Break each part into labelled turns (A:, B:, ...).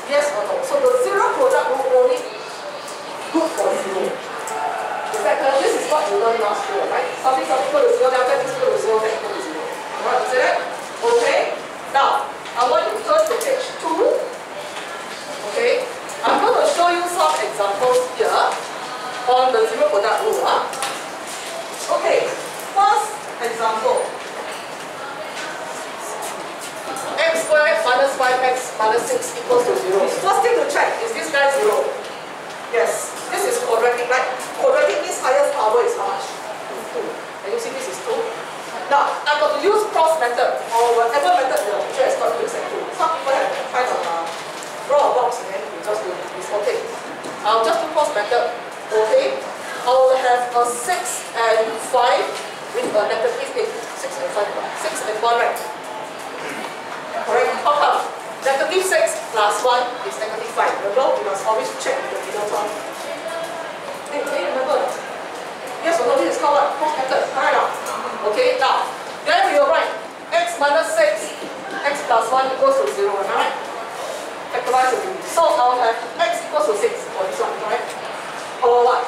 A: Yes or no? So the zero product rule only good for zero. In fact, this is what you learned last year, right? Something equal to zero, then this equal to zero, then equal to zero. Alright, is that? Okay? Now, I want you to turn to page 2. Okay? I'm going to show you some examples here on the zero product rule. Okay, first example. X squared minus 5x minus 6 equals to 0. First thing to check, is this guy 0? Yes, this is quadratic, right? Quadratic means highest power is how much? 2. Can you see this is 2? Now, I'm going to use cross method or whatever method the teacher has taught you to. Some people have kind of draw a box and then you just do this. Okay, I'll just do cross method. Okay, I'll have a 6 and 5 with a negative 8. 6 and 5, 6 and 1, right? Correct? How come? Negative 6 plus 1 is negative 5. Remember, you must always check the middle term. Hey, can you remember? Yes or no? This is called what? Cross method. Correct? Okay, now, then we will write x minus 6, x plus 1 equals to 0. Am I right? Factorize it. So I'll have x equals to 6 for this one, correct? Or what?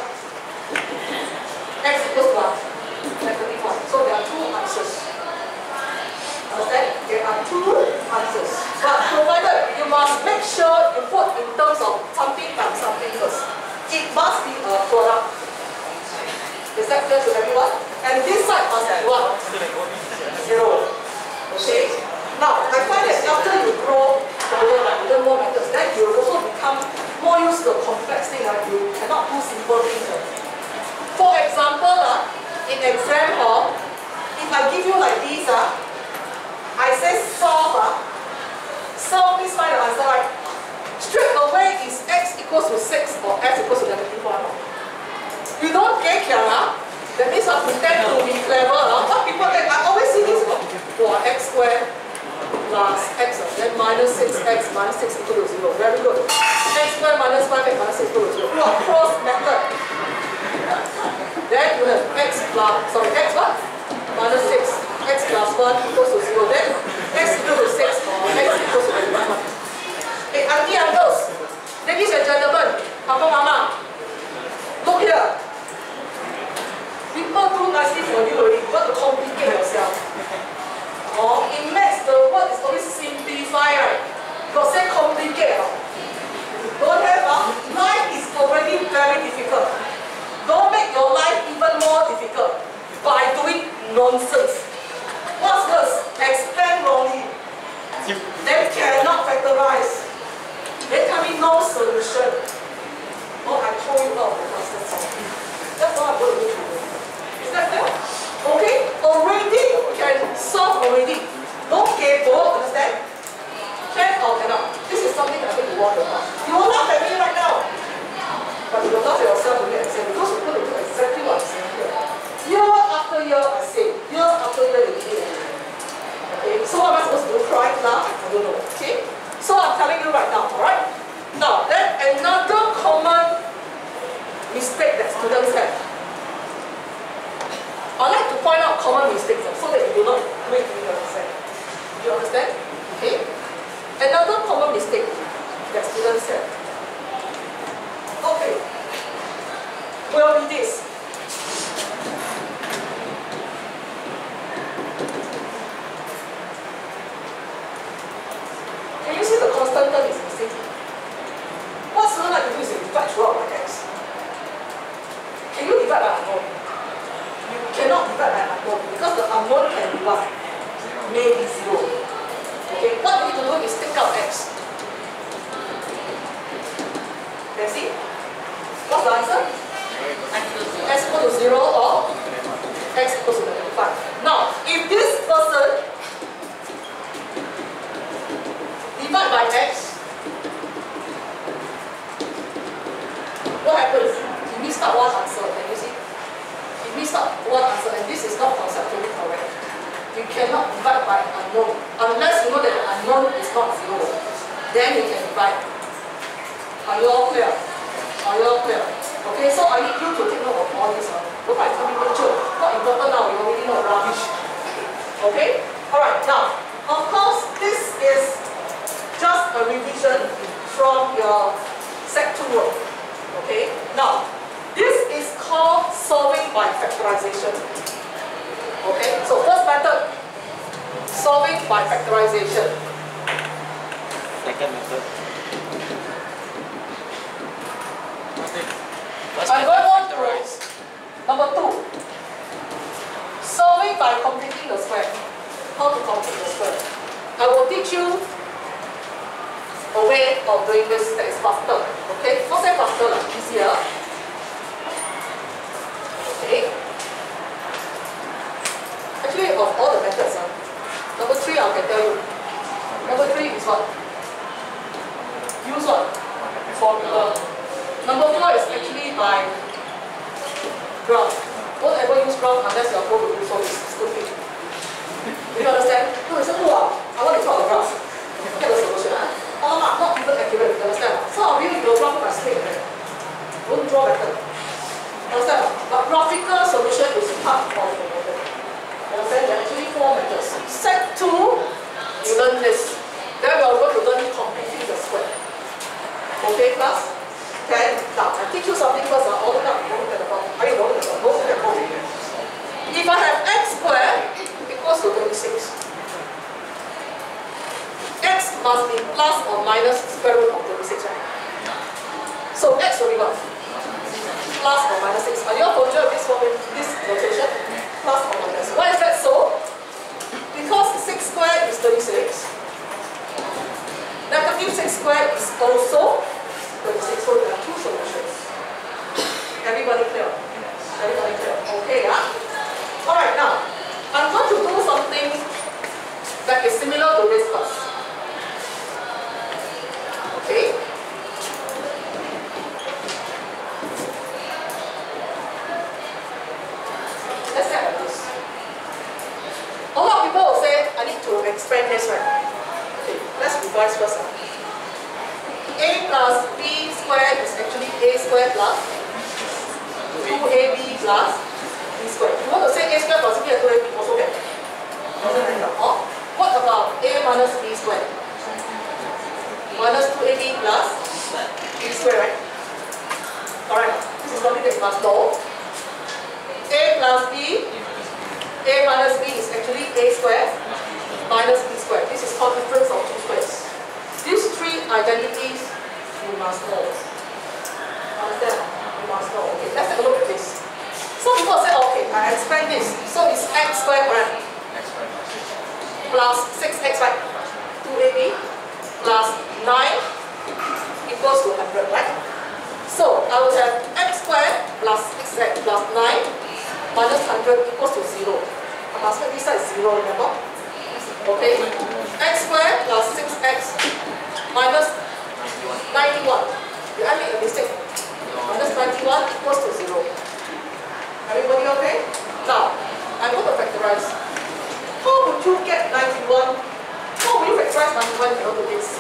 A: X equals to what? Negative 1. So there are 2 answers. Understand? There are 2 answers. But provided you must make sure you put in terms of something times something first. It must be a product. Is that clear to everyone? And this side must be what? 0. Okay? Now, I find that after you grow further, like you learn more methods, then you will also become more used to complex things, like you cannot do simple things. For example, in exam hall, if I give you like this, I say solve. Solve means find the answer, right? Straight away is x equals to 6 or x equals to negative 1. You don't get clear, that means I pretend to be clever. What people think, I always see this for x squared plus x, then minus 6x minus 6 equal to 0. Very good. X squared minus 5x minus 6 equal to 0. You are cross method. Then you have x plus, sorry, x what? Minus 6. X plus 1 equals to 0. Then x equals to 6 or x equals to 1. Hey, auntie, uncles, ladies and gentlemen, papa, mama, look here. People do nicely for you already, but to complicate yourself. Or in maths, the word is always simplify, right? Got say complicate. Don't have, life is already very difficult. Don't make your life even more difficult by doing nonsense. What's worse? Explain wrongly. Then cannot factorize. Then tell me no solution. Oh, I throw you out of the class, that's all. That's all I'm going to do today. Is that clear? Okay? Already can solve already. Don't kaypoh, understand? Can or cannot? This is something I think you want to know. You will laugh at me right now. But you will laugh at yourself when you exam because you're going to do exactly what I'm saying here. Year after year I say, year after year you do it. Okay? So what am I supposed to do? Cry, laugh? I don't know. Okay? So I'm telling you right now, alright? Now, then another common mistake that students have. I like to point out common mistakes so that you do not do it in your exam. Do you understand? Okay? Another common mistake that students have. Okay. Will be this. Can you see the constant term is missing? What students like to do is divide throughout by x. Can you divide by unknown? You cannot divide by unknown because the unknown can be what? Maybe 0. Okay, what you need to do is take out x. Can you see? What's the answer? X equals to 0 or x equals to negative 5. Now, if this person divide by x, what happens? He missed out one answer. Can you see? He missed out one answer, and this is not conceptually correct. You cannot divide by unknown unless you know that the unknown is not 0. Then you can divide. Are you all clear? Are you all clear? Okay, so I need you to take note of all this. Look like something not important now, you already know rubbish. Okay? Alright, now, of course, this is just a revision. from your Sec 2 work. Okay? Now, this is called solving by factorization. Okay? So first method, solving by factorization.
B: Second method.
A: I'm going on to number 2. Solving by completing the square. How to complete the square. I will teach you a way of doing this that is faster. Okay? Not say faster, like easier. Okay? Actually, of all the methods, number 3 I can tell you. Number 3 is what? Use what? Formula. Number 4 is actually by graph. Don't ever use graph unless you are going to do so. It's stupid. Do you understand? No, you say, oh, I want to plot a graph. Get the solution. Oh, not even accurate. You understand? So I'll use your graph by straight. Don't draw better. Understand? But graphical solution is part of the method. You understand? There are actually 4 methods. Set 2, you learn this. Then we are going to learn completing the square. Okay, class? Then, now, I teach you something first. All the time, don't look at the bottom. Are you don't look at the bottom? Don't look at the bottom. If I have x squared equals to 26, x must be plus or minus square root of 26, right? So x will be what? Plus or minus 6. Are you all familiar with this notation? Plus or minus. Why is that so? Because 6 squared is 36. Negative 6 squared is also 36. So there are 2 solutions. Everybody clear? Everybody clear? Okay, yeah? Alright, now, I'm going to do something that is similar to this first. Okay? Let's start with this. A lot of people will say, I need to expand this, right? Okay, let's revise first. A plus B squared is actually A squared plus 2AB plus B squared. If you want to say A squared plus B and 2AB also can. Or what about A minus B squared? Minus 2AB plus B squared, right? Alright, this is something that you must know. A plus B, A minus B is actually A squared minus B squared. This is called difference of 2 squares. These 3 identities you must know. Understand? You must know. Okay, let's take a look at this. Some people say, okay, I expand this. So it's x squared, correct? Plus 6x, right? 2ab plus 9 equals to 100, right? So I will have x squared plus 6x plus 9 minus 100 equals to 0. I must make this side 0, remember? Okay? X squared plus 6x minus 91. Did I make a mistake? Minus 91 equals to 0. Everybody okay? Now, I'm going to factorize. How would you get 91? How would you factorize 91 in order to get 6?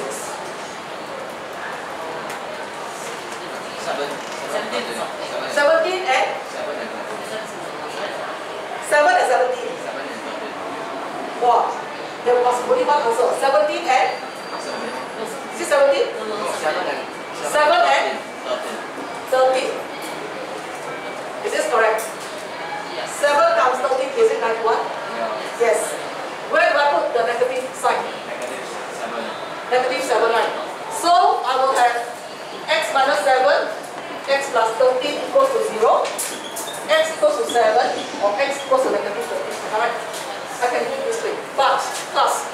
A: 17 and? 7 and 17. Wow. There was only one answer. 17 and? Is it 17? 7 and? 13. Is this correct? 7 times 13, is it 91? Yes. Where do I put the negative sign? Negative 7, right? So I will have x minus 7, x plus 13 equals to 0, x equals to 7, or x equals to negative 13. Alright? I can do it this way. But, plus,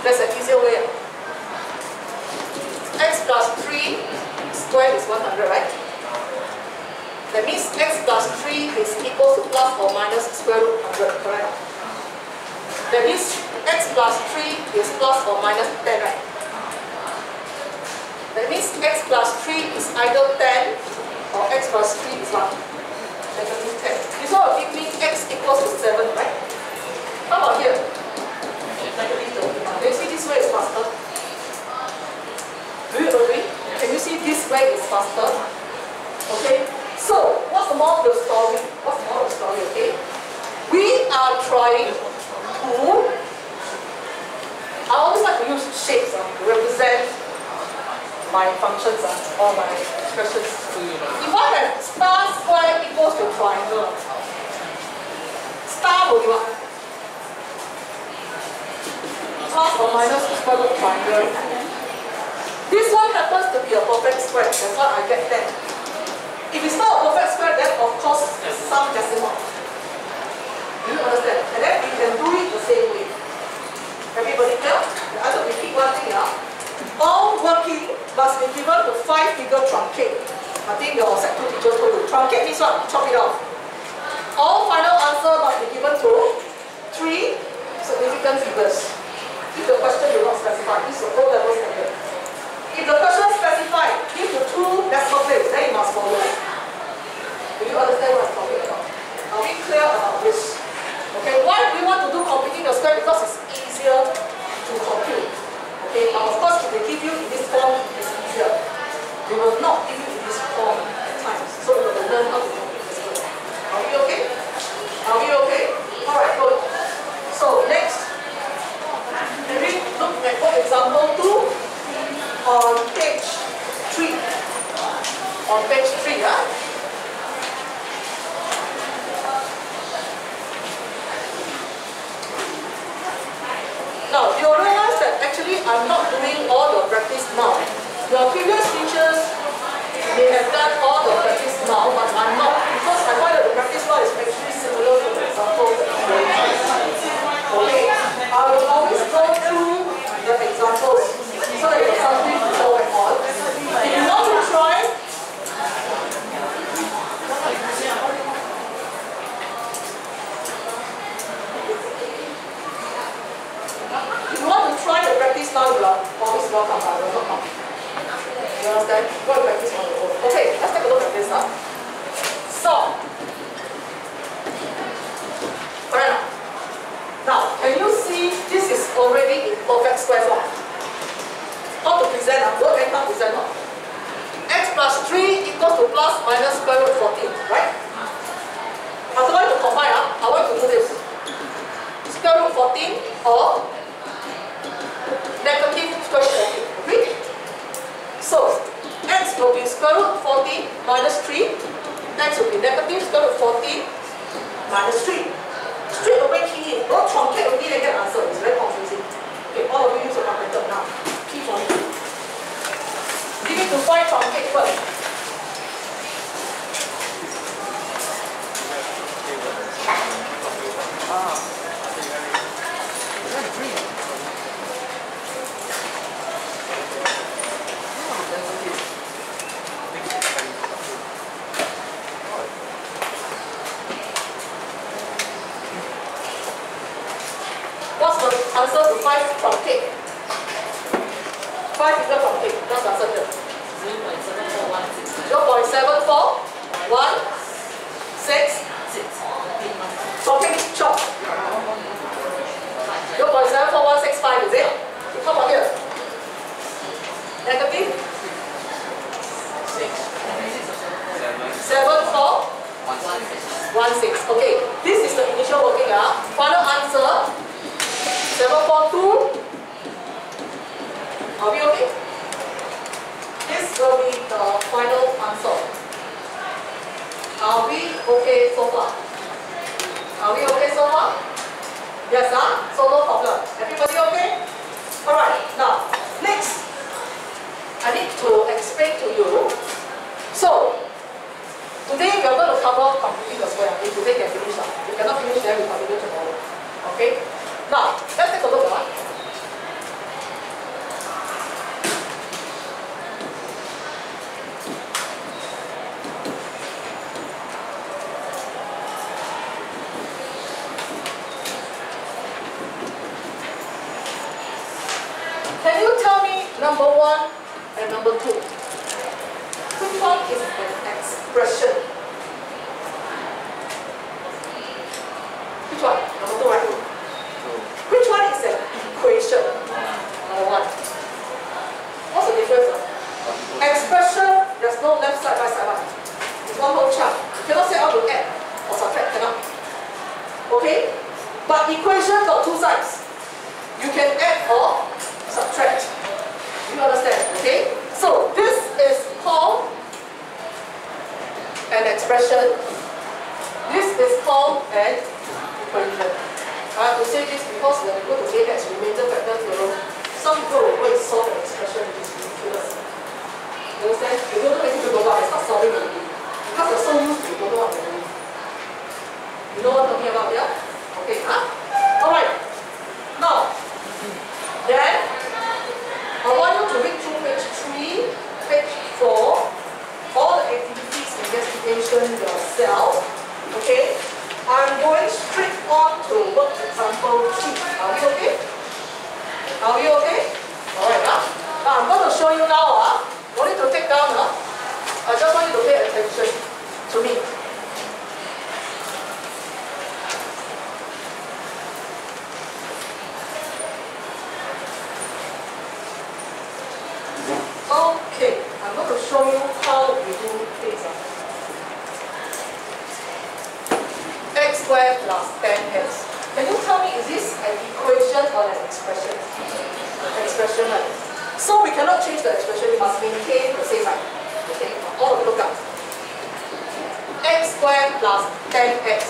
A: there's an easier way. X plus 3 squared is 100, right? That means x plus 3 is equal to plus or minus square root 100, correct? That means x plus 3 is plus or minus 10, right? That means x plus 3 is either 10 or x plus 3 is what? Negative 10. This one will give me x equals to 7, right? How about here? Negative 30. Can you see this way is faster? Do you agree? Can you see this way is faster? Okay? So, what's the moral of the story? What's the moral of the story, okay? We are trying to, I always like to use shapes to represent my functions or my expressions. If I have star square equals to triangle, star will be what? Plus or minus square root triangle. This one happens to be a perfect square, that's why I get 10. If it's not a perfect square, then of course some decimal. Do you understand? And then we can do it the same way. Everybody clear? I will repeat one thing. All working must be given to 5-figure truncate. I think your set 2 teacher told you. Truncate means what? Chop it off. All final answer must be given to 3 significant figures. If the question will not specify, this is the O-level standard. If the question specifies, give to 2 decimal places, then you must follow. Do you understand what I'm talking about? Are we clear about this? Okay, why do we want to do computing the square? Because it's easier to compute. Okay, now of course if they give you in this form, it's easier. They will not give you in this form at times. So we will learn how to compute the square. Are we okay? Are we okay? Alright, good. So next, maybe look at for example 2 on page 3. On page 3, Now, you'll realize that actually I'm not doing all the practice now. Your previous teachers may have done all the practice now, but I'm not, because I find that the practice now is actually similar to the examples that I'm doing. Okay, I will always go through the examples so that you have something to go on. If you want to try, the practice now, you are always welcome. I will not come. You understand? Go and practice on your own. Okay, let's take a look at this. So, alright. Now, can you see this is already in perfect square form? How to present? Go and how to present. X plus 3 equals to plus minus square root 14, right? I'm going to combine. I want to do this. Square root 14 or negative square root 14. Agree? So, x will be square root 14 minus 3. X will be negative square root 14 minus 3. Straight away key in. Don't truncate only and get answer. It's very confusing. Okay, all of you use your calculator now. Key for me. You need to find truncate first. What's the answer to 5 truncate? 5 figure truncate. What's the answer here? 0.7416. 0.7416. Truncate is chop. 0.74165 is it? How about here? Negative? 7416. Okay, this is the initial working. Final answer 742. Are we okay? This will be the final answer. Are we okay so far? Are we okay so far? Yes, so no problem. Everybody okay? Alright, now, next, I need to explain to you. So, today we are going to cover computing the square. If today can finish, if you cannot finish, then we continue tomorrow. Okay? Now, let's take a look at Can you tell me number 1 and number 2? Which one is an expression? Which one? Number 2, right? Which one is an equation? Number 1. What's the difference? Expression, there's no left side, right side, right. It's one whole chart. You cannot say how to add or subtract, cannot. Okay? But equation got 2 sides. You can add or subtract. You understand? Okay? So, solving already. Because you're so used to it, you don't know what you're doing. You know what I'm talking about here? Okay, huh? Alright. Now, then, I want you to read through page 3, page 4, all the activities, investigation yourself. Okay? I'm going straight on to work example 3. Are we okay? Are we okay? Alright, huh? Now I'm going to show you now, don't need to take down, I just want you to pay attention to me. Okay, I'm going to show you how we do things. X squared plus 10x. Can you tell me, is this an equation or an expression? Expression, right? So we cannot change the expression, we must maintain the same sign. Okay, all of you look up. X squared plus 10x.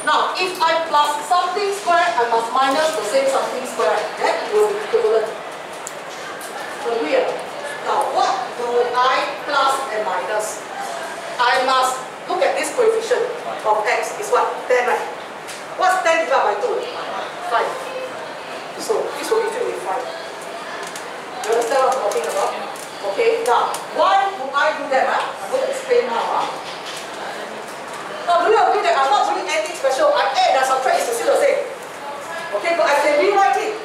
A: Now, if I plus something squared, I must minus the same something squared. That will be equivalent. Agree? Now, what do I plus and minus? I must look at this coefficient of x is what? 10, right? What's 10 divided by 2? 5. So, this will be filled with 5. You understand what I'm talking about? Okay, now, why do I do that? I'm going to explain now. Now, do you agree that I'm not doing anything special? I add and subtract is still the same. Okay, but I can rewrite it.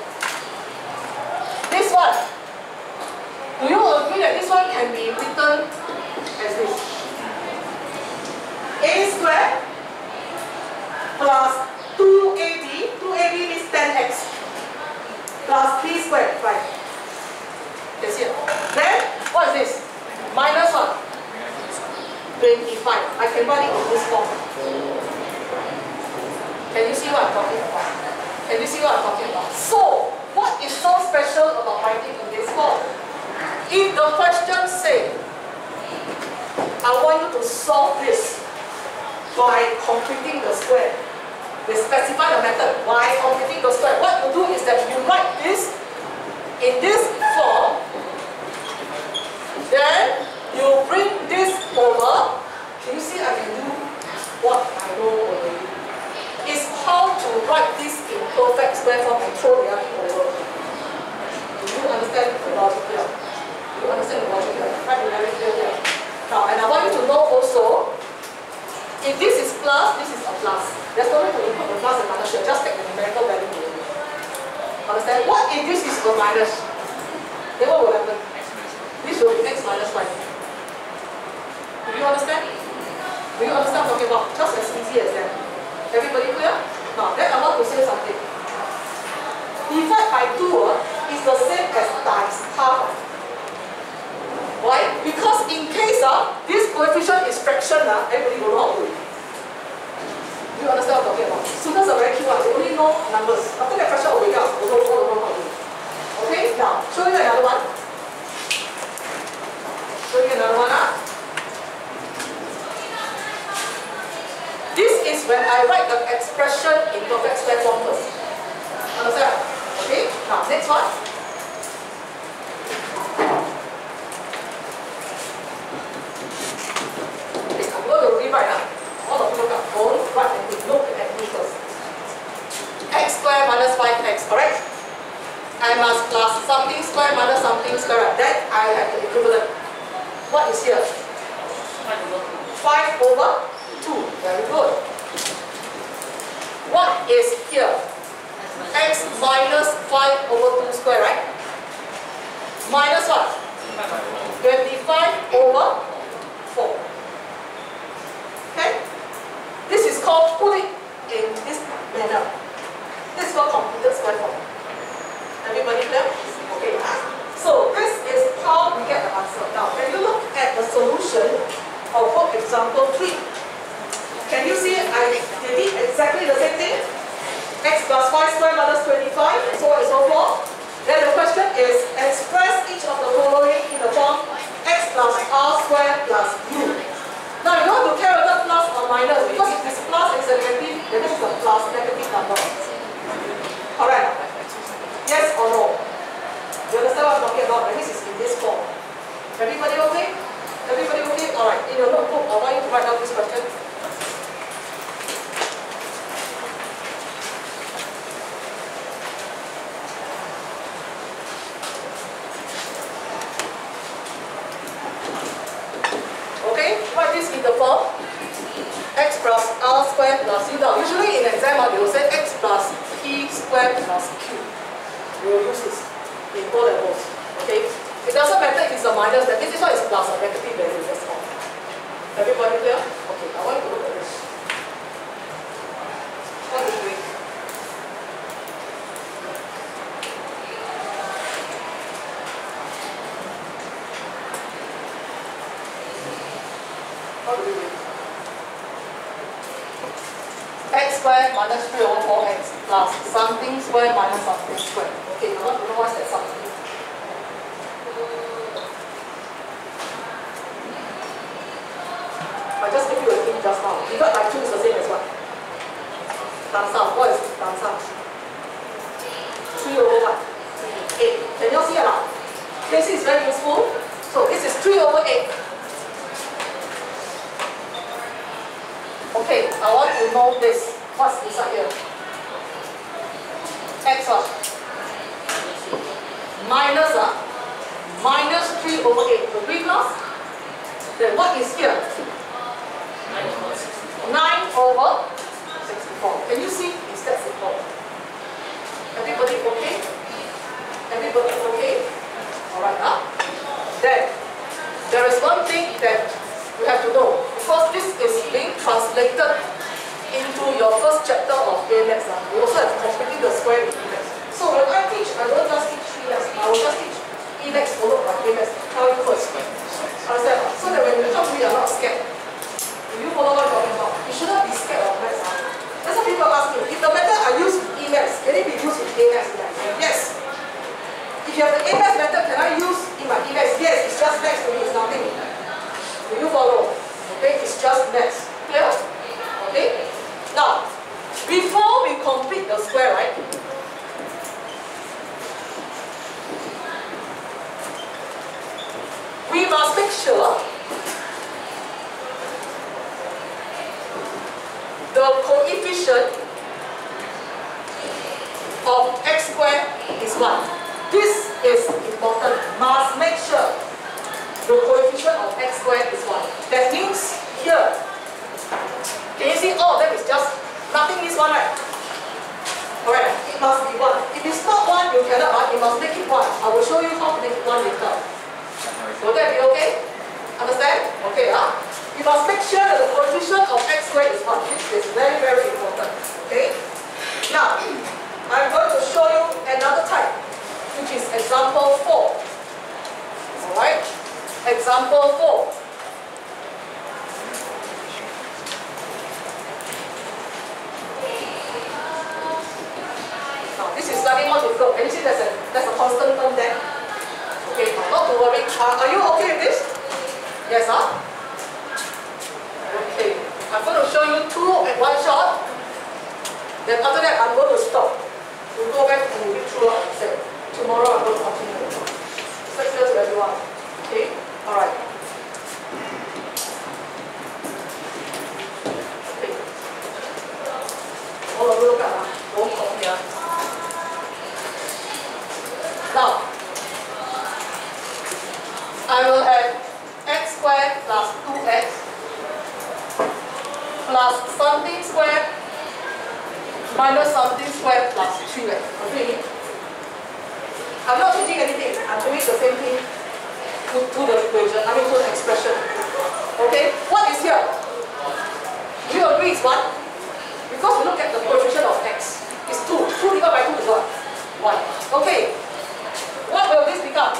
A: This one. Do you agree that this one can be written as this? A squared plus 2ab, 2ab means 10x, plus b squared, 5. You see it? Then, what is this? Minus what? 25. I can write it in this form. Can you see what I'm talking about? Can you see what I'm talking about? So, what is so special about writing in this form? If the question says, I want you to solve this by completing the square, they specify the method. Why completing the square? What you do is that you write this in this form, then you bring this over. Can you see I can do what I know already? It's how to write this in perfect square form and throw the other thing over. Do you understand the logic here? You understand the logic here? Try to very clear here. Now, and I want you to know also, if this is plus, this is a plus. There's no need to input the plus and minus here. Just take the numerical value. Understand? What if this is a minus? Then what will happen? This will be x minus 5. Do you understand? Do you understand what I'm talking about? Just as easy as that. Everybody clear? Now, then I want to say something. Divide by 2 is the same as times half. Why? Because in case this coefficient is fraction, everybody will know how to do it. Do you understand what I'm talking about? Students are very cute, they only know numbers. After that fraction will wake up, they don't know how to do it. Okay, now, show you another one. Show you another one. This is when I write the expression in perfect square form first. Understand? Okay, now next one. All of you look up, don't write anything, look at me first. X squared minus 5x, correct? I must plus something squared minus something squared. That I have the equivalent. What is here? 5 over 2. Very good. What is here? X minus 5 over 2 square, right? Minus what? 25 over 4. Okay? This is called put it in this manner. This is called completed square form. Everybody clear? Okay. So this is how we get the answer. Now, when you look at the solution of work example 3, can you see I did exactly the same thing? X plus 5 squared minus 25 and so on and so forth. Then the question is express each of the following in the form x plus r squared plus u. Now you don't have to care whether plus or minus, because if it's plus and it's a negative, then this is a plus negative number. Correct? Yes or no? You understand what I'm talking about? This is in this form. Everybody okay? notebook, I want you to write down this question. Okay, write this in the form. X plus R squared plus U. Now, usually in exam, they will say X plus P squared plus Q. We will use this in O levels. Okay? It doesn't matter if it's a minus, that this one is plus or negative value, that's all. Everybody clear? Okay, I want you to look at this. What are you doing? What do you do? X squared minus 3 over 4x plus something squared minus something squared. Okay, I want to know what's that something. I just give you a hint just now. Divide by 2 is the same as what? Times out. What is it? Times out. 3 over what? 8. Can you all see it now? This is very useful. So this is 3 over 8. Okay, I want to know this. What's inside here? X what? Minus minus 3 over 8. Agree, class? Then what is here? 9 over 64. Can you see? Is that simple? Everybody okay? Everybody okay? Alright, huh? Then, there is one thing that you have to know. Because this is being translated into your first chapter of Eqns. We also have completing the square in Eqns. So when I teach, I don't just teach Eqns. I will just teach Eqns followed by Eqns. Tell you first. Understand? So that when you come to me, you are not scared. If you follow what I'm talking about, you shouldn't be scared of maths. That's what people ask me. If the method I use with Eqns, can it be used with Eqns? Yes. If you have the Eqns method, can I use in my Eqns? Yes, it's just next to me, it's nothing. Do you follow? Okay, it's just next. Clear? Okay? Now, before we complete the square, right? We must make sure the coefficient of x squared is 1. This is important. Must make sure the coefficient of x squared is 1. That means here, can you see all of them is just nothing is 1, right? Alright, it must be 1. If it's not 1, you cannot, you must make it 1. I will show you how to make it 1 later. Will that be okay? Understand? Okay, huh? You must make sure that the coefficient of x squared is 1. This is very, very important. Okay? Now, I'm going to show you another type, which is example 4. Alright? Example 4. Now, this is slightly more difficult. Can you see there's a constant term there? Okay, not to worry. Are you okay with this? Yes, huh? Okay. I'm going to show you 2 at one shot. Then after that, I'm going to stop. We'll go back and read through our exam. Tomorrow, I'm going to continue. Is that clear to everyone? Okay? Alright. Okay. All of you look at that. Don't come here. Now, I will have x squared plus 2x plus something squared minus something squared plus 3x. Okay? I'm not changing anything. I'm doing the same thing to the equation, to the expression. Okay? What is here? Do you agree it's 1? Because we look at the coefficient of x. It's 2. 2 divided by 2 is what? 1. Okay. What will this become?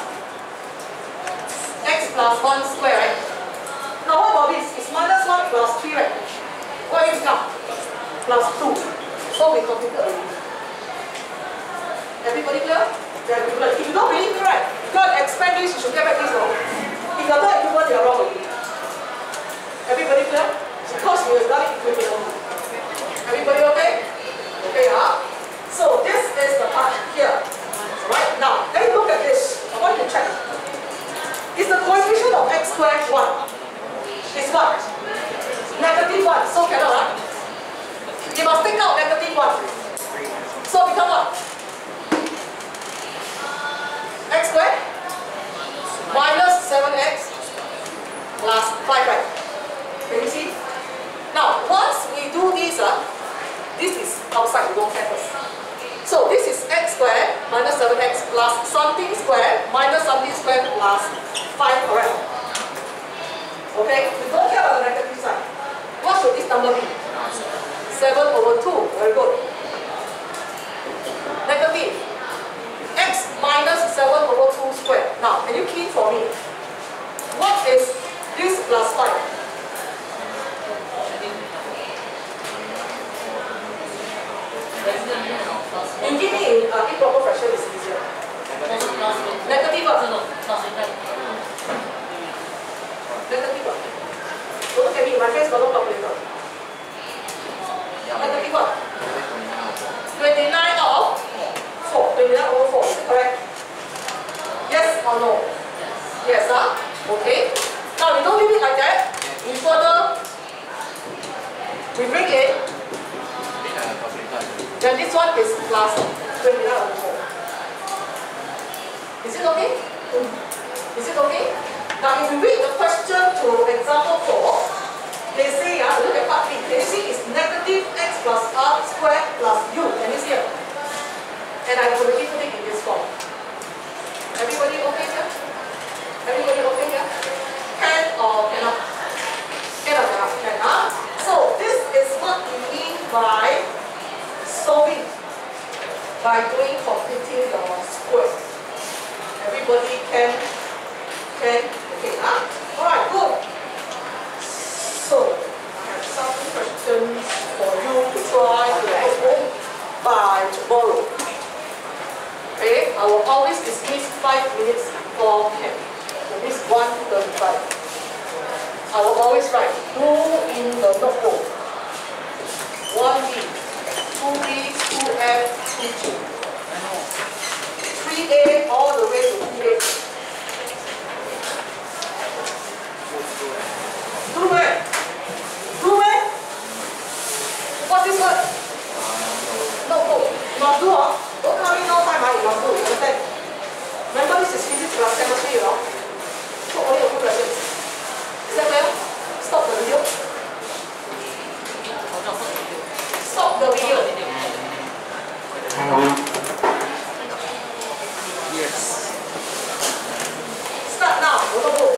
A: X plus 1 square, right? Now what about this? It's minus 1 plus 3, right? What will it become? Plus 2. So we computed already. Everybody clear? If you don't believe me, right? You can't expand this, you should get back this wrong. If you're not equivalent, you're wrong already. Everybody clear? Because we have done it equivalent. Everybody okay? Okay, huh? So this is the part here. Right? Now, let me look at this. I want you to check. Is the coefficient of x squared 1? It's what? 1, so cannot, right? You must take out negative 1. So become what? X squared minus 7x plus 5, right? Can you see? Now, once we do this, this is outside, we don't have this. So this is x squared minus 7x plus something squared minus something squared plus 5, correct? Okay? We don't care about the negative sign. What should this number be? 7/2. Very good. Negative x minus 7/2 squared. Now, can you key for me? What is this plus 5? You give me improper fraction is easier. Negative what? Negative what? Don't look at me, my face got no calculator. Negative what? 29 of 4. 29/4, is it correct? Yes or no? Yes, huh? Okay. Now we don't leave it like that. We further, we bring it. Then this one is plus 29/4. Is it okay? Is it okay? Now if you read the question to example 4, they say, look at part B. They see is negative x plus r squared plus u. Can you see it? And I already put it in this form. Everybody okay here? Everybody okay here? Can or cannot? Can or cannot? Can. So this is what we mean by solving, by doing completing the square. Everybody can, okay, alright, good. So, I have some questions for you to try to home by tomorrow. Okay, I will always dismiss 5 minutes before camp. That means 1:35. I will always write, do in the notebook. 1B. 2B, 2F, 2G. 3A all the way